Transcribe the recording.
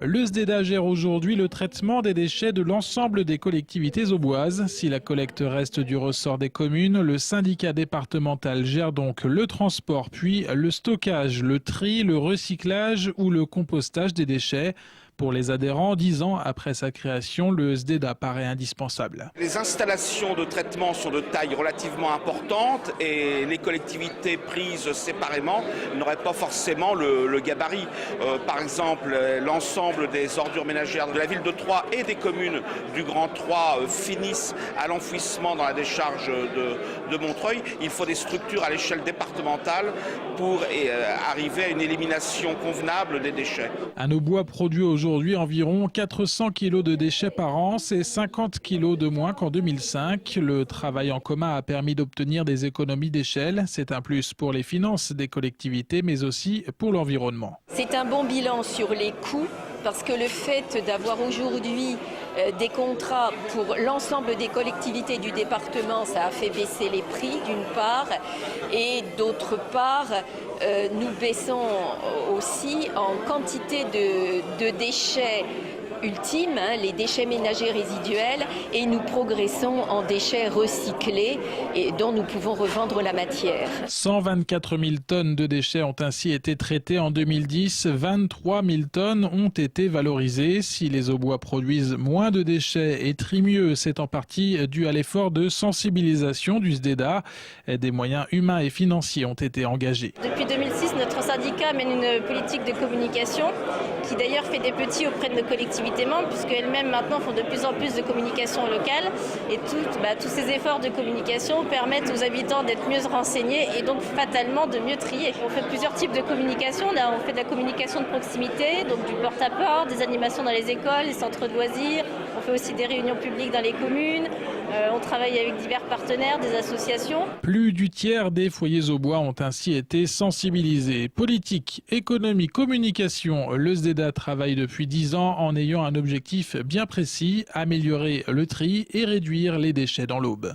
Le SDEDA gère aujourd'hui le traitement des déchets de l'ensemble des collectivités auboises. Si la collecte reste du ressort des communes, le syndicat départemental gère donc le transport, puis le stockage, le tri, le recyclage ou le compostage des déchets. Pour les adhérents, 10 ans après sa création, le SDEDA paraît indispensable. Les installations de traitement sont de taille relativement importante et les collectivités prises séparément n'auraient pas forcément le gabarit. Par exemple, l'ensemble des ordures ménagères de la ville de Troyes et des communes du Grand Troyes finissent à l'enfouissement dans la décharge de Montreuil. Il faut des structures à l'échelle départementale pour arriver à une élimination convenable des déchets. Un Aubois produit aujourd'hui environ 400 kg de déchets par an, c'est 50 kg de moins qu'en 2005. Le travail en commun a permis d'obtenir des économies d'échelle. C'est un plus pour les finances des collectivités, mais aussi pour l'environnement. C'est un bon bilan sur les coûts, parce que le fait d'avoir aujourd'hui des contrats pour l'ensemble des collectivités du département, ça a fait baisser les prix d'une part, et d'autre part, nous baissons aussi en quantité de déchets ultimes, les déchets ménagers résiduels, et nous progressons en déchets recyclés et dont nous pouvons revendre la matière. 124 000 tonnes de déchets ont ainsi été traitées en 2010, 23 000 tonnes ont été valorisées. Si les Aubois produisent moins de déchets et trient mieux, c'est en partie dû à l'effort de sensibilisation du SDEDA. Des moyens humains et financiers ont été engagés. Depuis 2006, notre syndicat mène une politique de communication qui d'ailleurs fait des petits auprès de nos collectivités membres, puisqu'elles-mêmes maintenant font de plus en plus de communication locale. Et tous ces efforts de communication permettent aux habitants d'être mieux renseignés et donc fatalement de mieux trier. On fait plusieurs types de communication. Là, on fait de la communication de proximité, donc du porte-à-porte, des animations dans les écoles, les centres de loisirs. On fait aussi des réunions publiques dans les communes. On travaille avec divers partenaires, des associations. Plus du tiers des foyers Aubois ont ainsi été sensibilisés. Politique, économie, communication, le SDEDA travaille depuis 10 ans en ayant un objectif bien précis, améliorer le tri et réduire les déchets dans l'Aube.